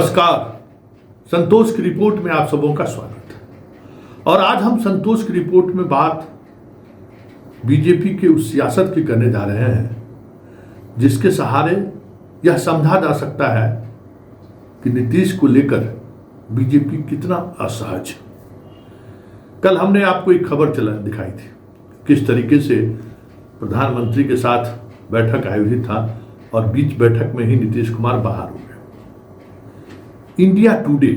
नमस्कार। संतोष की रिपोर्ट में आप सबों का स्वागत है। और आज हम संतोष की रिपोर्ट में बात बीजेपी के उस सियासत की करने जा रहे हैं जिसके सहारे यह समझा जा सकता है कि नीतीश को लेकर बीजेपी कितना असहज है। कल हमने आपको एक खबर दिखाई थी किस तरीके से प्रधानमंत्री के साथ बैठक आयोजित था और बीच बैठक में ही नीतीश कुमार बाहर हो गए। इंडिया टुडे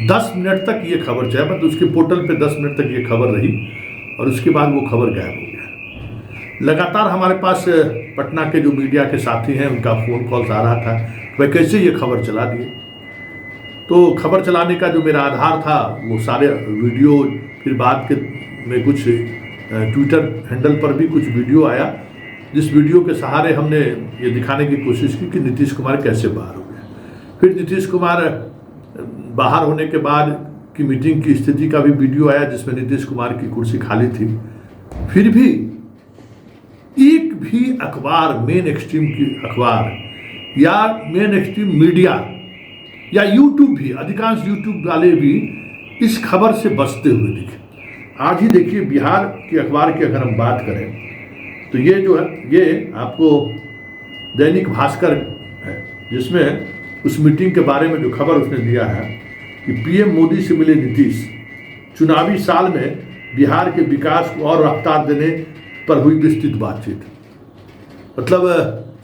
10 मिनट तक ये खबर चाहे मतलब उसके पोर्टल पे 10 मिनट तक ये खबर रही और उसके बाद वो खबर गायब हो गया। लगातार हमारे पास पटना के जो मीडिया के साथी हैं उनका फ़ोन कॉल्स आ रहा था वह कैसे ये खबर चला दिए। तो खबर चलाने का जो मेरा आधार था वो सारे वीडियो, फिर बाद के में कुछ ट्विटर हैंडल पर भी कुछ वीडियो आया जिस वीडियो के सहारे हमने ये दिखाने की कोशिश की कि नीतीश कुमार कैसे बाहर हो गए। फिर नीतीश कुमार बाहर होने के बाद की मीटिंग की स्थिति का भी वीडियो आया जिसमें नीतीश कुमार की कुर्सी खाली थी। फिर भी एक भी अखबार, मेन एक्सट्रीम की अखबार या मेन एक्सट्रीम मीडिया या यूट्यूब भी, अधिकांश यूट्यूब वाले भी इस खबर से बचते हुए दिखे। आज ही देखिए बिहार के अखबार की अगर हम बात करें तो ये जो है ये आपको दैनिक भास्कर है जिसमें उस मीटिंग के बारे में जो खबर उसने दिया है कि पीएम मोदी से मिले नीतीश, चुनावी साल में बिहार के विकास को और रफ्तार देने पर हुई विस्तृत बातचीत। मतलब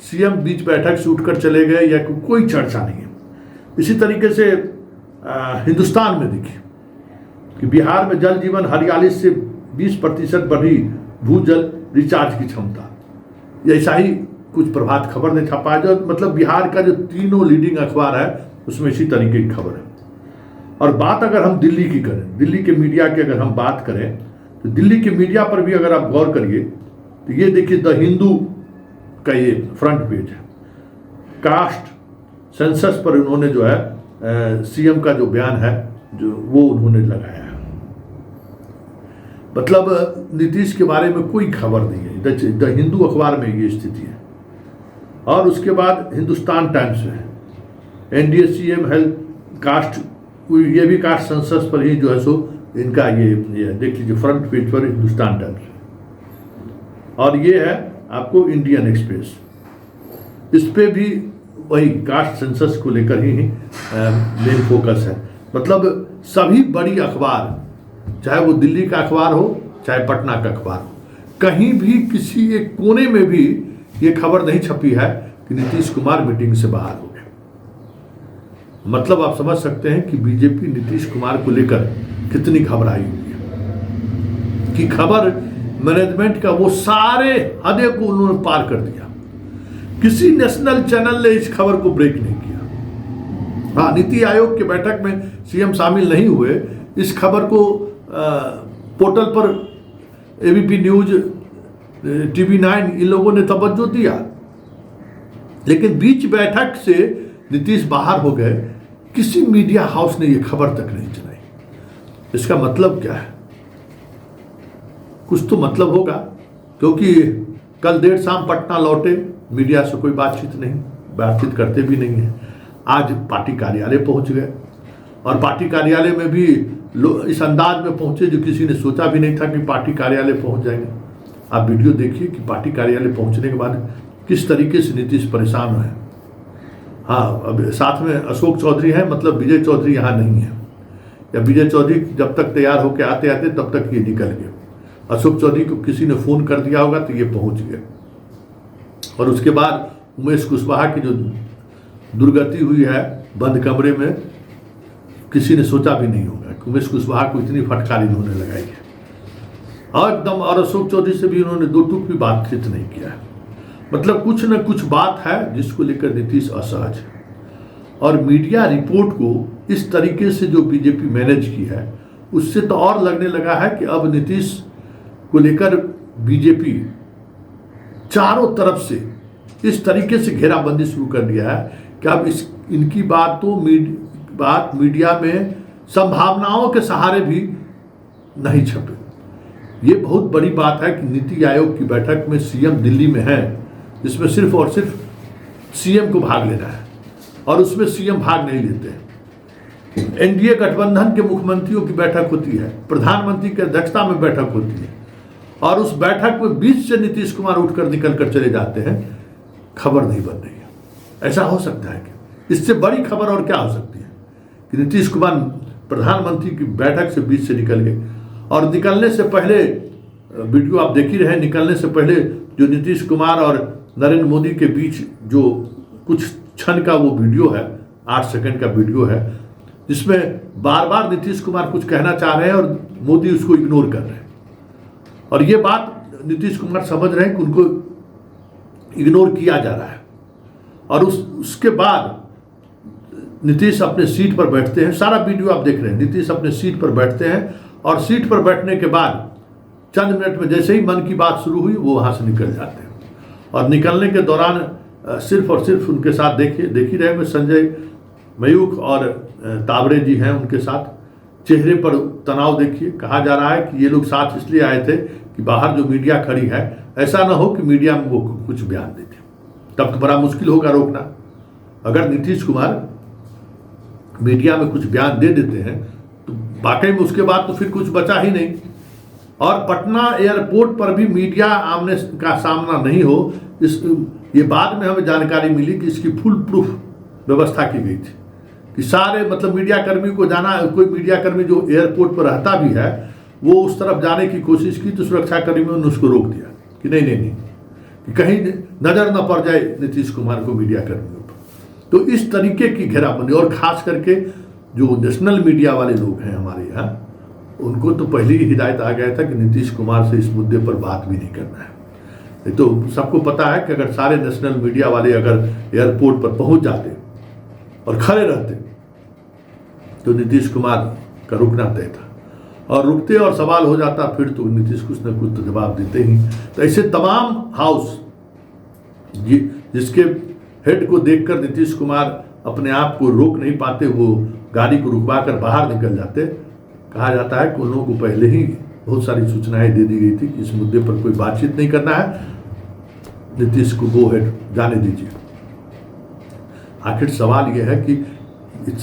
सीएम बीच बैठक से उठकर चले गए या कोई चर्चा नहीं है। इसी तरीके से हिंदुस्तान में देखिए कि बिहार में जल जीवन हरियाली से 20% बढ़ी भूजल रिचार्ज की क्षमता। ऐसा ही कुछ प्रभात खबर ने छापा है जो मतलब बिहार का जो तीनों लीडिंग अखबार है उसमें इसी तरीके की खबर है। और बात अगर हम दिल्ली की करें, दिल्ली के मीडिया की अगर हम बात करें तो दिल्ली के मीडिया पर भी अगर आप गौर करिए तो ये देखिए द हिंदू का ये फ्रंट पेज है। कास्ट सेंसस पर उन्होंने जो है सीएम का जो बयान है जो वो उन्होंने लगाया है। मतलब नीतीश के बारे में कोई खबर नहीं है। द हिंदू अखबार में ये स्थिति है। और उसके बाद हिंदुस्तान टाइम्स में एनडीए सीएम हेल्थ कास्ट, ये भी कास्ट सेंसस पर ही जो है सो इनका ये देख लीजिए फ्रंट पेज पर हिंदुस्तान टाइम्स। और ये है आपको इंडियन एक्सप्रेस, इस पे भी वही कास्ट सेंसस को लेकर ही मेन फोकस है। मतलब सभी बड़ी अखबार, चाहे वो दिल्ली का अखबार हो चाहे पटना का अखबार हो, कहीं भी किसी एक कोने में भी ये खबर नहीं छपी है कि नीतीश कुमार मीटिंग से बाहर हो गए। मतलब आप समझ सकते हैं कि बीजेपी नीतीश कुमार को लेकर कितनी घबराई हुई है कि खबर मैनेजमेंट का वो सारे हदे को उन्होंने पार कर दिया। किसी नेशनल चैनल ने इस खबर को ब्रेक नहीं किया। हाँ, नीति आयोग की बैठक में सीएम शामिल नहीं हुए, इस खबर को पोर्टल पर एबीपी न्यूज, टीवी 9 इन लोगों ने तवज्जो दिया, लेकिन बीच बैठक से नीतीश बाहर हो गए, किसी मीडिया हाउस ने यह खबर तक नहीं चलाई। इसका मतलब क्या है? कुछ तो मतलब होगा, क्योंकि कल देर शाम पटना लौटे, मीडिया से कोई बातचीत करते भी नहीं है। आज पार्टी कार्यालय पहुंच गए और पार्टी कार्यालय में भी इस अंदाज में पहुंचे जो किसी ने सोचा भी नहीं था कि पार्टी कार्यालय पहुंच जाएंगे। आप वीडियो देखिए कि पार्टी कार्यालय पहुंचने के बाद किस तरीके से नीतीश परेशान है। हाँ, अब साथ में अशोक चौधरी है, मतलब विजय चौधरी यहाँ नहीं है, या विजय चौधरी जब तक तैयार होकर आते आते तब तक ये निकल गए। अशोक चौधरी को किसी ने फ़ोन कर दिया होगा तो ये पहुँच गए। और उसके बाद उमेश कुशवाहा की जो दुर्गति हुई है बंद कमरे में, किसी ने सोचा भी नहीं होगा कि उमेश कुशवाहा को इतनी फटकार इन्होंने लगाई है। और एकदम, और अशोक चौधरी से भी उन्होंने दो टूक भी बातचीत नहीं किया है। मतलब कुछ न कुछ बात है जिसको लेकर नीतीश असहज है। और मीडिया रिपोर्ट को इस तरीके से जो बीजेपी मैनेज की है उससे तो और लगने लगा है कि अब नीतीश को लेकर बीजेपी चारों तरफ से इस तरीके से घेराबंदी शुरू कर दिया है कि अब इनकी बात तो मीडिया में संभावनाओं के सहारे भी नहीं छपे। ये बहुत बड़ी बात है कि नीति आयोग की बैठक में सीएम दिल्ली में है, जिसमें सिर्फ और सिर्फ सीएम को भाग लेना है, और उसमें सीएम भाग नहीं लेते हैं। एनडीए गठबंधन के मुख्यमंत्रियों की बैठक होती है, प्रधानमंत्री की अध्यक्षता में बैठक होती है, और उस बैठक में बीच से नीतीश कुमार उठकर निकल कर चले जाते हैं, खबर नहीं बन रही है। ऐसा हो सकता है कि इससे बड़ी खबर और क्या हो सकती है कि नीतीश कुमार प्रधानमंत्री की बैठक से बीच से निकल गए, और निकलने से पहले वीडियो आप देख ही रहे, निकलने से पहले जो नीतीश कुमार और नरेंद्र मोदी के बीच जो कुछ क्षण का वो वीडियो है, 8 सेकंड का वीडियो है, जिसमें बार बार नीतीश कुमार कुछ कहना चाह रहे हैं और मोदी उसको इग्नोर कर रहे हैं, और ये बात नीतीश कुमार समझ रहे हैं कि उनको इग्नोर किया जा रहा है। और उसके बाद नीतीश अपने सीट पर बैठते हैं, सारा वीडियो आप देख रहे हैं, नीतीश अपने सीट पर बैठते हैं, और सीट पर बैठने के बाद चंद मिनट में जैसे ही मन की बात शुरू हुई वो वहाँ से निकल जाते हैं। और निकलने के दौरान सिर्फ और सिर्फ उनके साथ देख ही रहे हैं, संजय मयूख और तावरे जी हैं उनके साथ। चेहरे पर तनाव देखिए, कहा जा रहा है कि ये लोग साथ इसलिए आए थे कि बाहर जो मीडिया खड़ी है ऐसा ना हो कि मीडिया में वो कुछ बयान देते, तब तो बड़ा मुश्किल होगा रोकना। अगर नीतीश कुमार मीडिया में कुछ बयान दे देते हैं तो वाकई में उसके बाद तो फिर कुछ बचा ही नहीं। और पटना एयरपोर्ट पर भी मीडिया आमने का सामना नहीं हो, ये बाद में हमें जानकारी मिली कि इसकी फुल प्रूफ व्यवस्था की गई थी कि सारे मतलब मीडिया कर्मी को जाना, कोई मीडिया कर्मी जो एयरपोर्ट पर रहता भी है वो उस तरफ जाने की कोशिश की तो सुरक्षा कर्मियों ने उसको रोक दिया कि नहीं, कि कहीं नजर न पड़ जाए नीतीश कुमार को मीडिया कर्मियों पर। तो इस तरीके की घेराबंदी, और खास करके जो नेशनल मीडिया वाले लोग हैं हमारे यहाँ, उनको तो पहले ही हिदायत आ गया था कि नीतीश कुमार से इस मुद्दे पर बात भी नहीं करना है। नहीं तो सबको पता है कि अगर सारे नेशनल मीडिया वाले अगर एयरपोर्ट पर पहुंच जाते और खड़े रहते तो नीतीश कुमार का रुकना तय था, और रुकते और सवाल हो जाता फिर तो नीतीश कुछ न कुछ तो जवाब देते ही। तो ऐसे तमाम हाउस जिसके हेड को देखकर नीतीश कुमार अपने आप को रोक नहीं पाते, वो गाड़ी को रुकवा कर बाहर निकल जाते। कहा जाता है कि उन लोगों को पहले ही बहुत सारी सूचनाएं दे दी गई थी कि इस मुद्दे पर कोई बातचीत नहीं करना है, नीतीश को गो हेड जाने दीजिए। आखिर सवाल यह है कि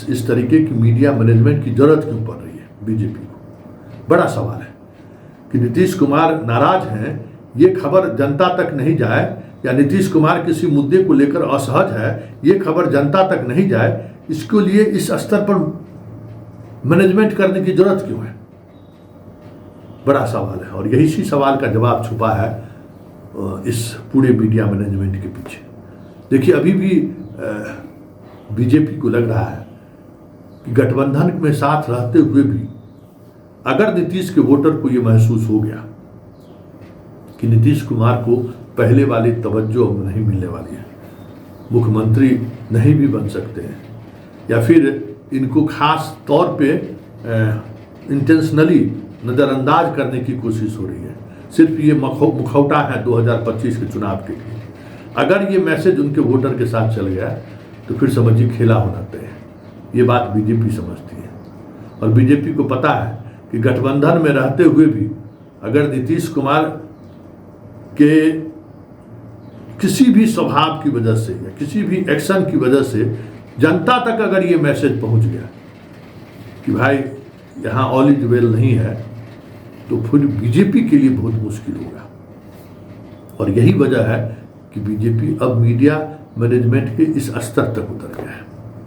इस तरीके की मीडिया मैनेजमेंट की जरूरत क्यों पड़ रही है बीजेपी को? बड़ा सवाल है कि नीतीश कुमार नाराज हैं, ये खबर जनता तक नहीं जाए, या नीतीश कुमार किसी मुद्दे को लेकर असहज है, ये खबर जनता तक नहीं जाए, इसके लिए इस स्तर पर मैनेजमेंट करने की जरूरत क्यों है? बड़ा सवाल है, और यही सी सवाल का जवाब छुपा है इस पूरे मीडिया मैनेजमेंट के पीछे। देखिए, अभी भी बीजेपी को लग रहा है कि गठबंधन में साथ रहते हुए भी अगर नीतीश के वोटर को ये महसूस हो गया कि नीतीश कुमार को पहले वाली तवज्जो नहीं मिलने वाली है, मुख्यमंत्री नहीं भी बन सकते हैं, या फिर इनको खास तौर पे इंटेंशनली नज़रअंदाज करने की कोशिश हो रही है, सिर्फ ये मुखौटा है 2025 के चुनाव के लिए, अगर ये मैसेज उनके वोटर के साथ चल गया तो फिर समझिए खेला होना तय है। ये बात बीजेपी समझती है, और बीजेपी को पता है कि गठबंधन में रहते हुए भी अगर नीतीश कुमार के किसी भी स्वभाव की वजह से या किसी भी एक्शन की वजह से जनता तक अगर ये मैसेज पहुंच गया कि भाई यहाँ ऑल इज वेल नहीं है, तो फिर बीजेपी के लिए बहुत मुश्किल होगा। और यही वजह है कि बीजेपी अब मीडिया मैनेजमेंट के इस स्तर तक उतर गया है।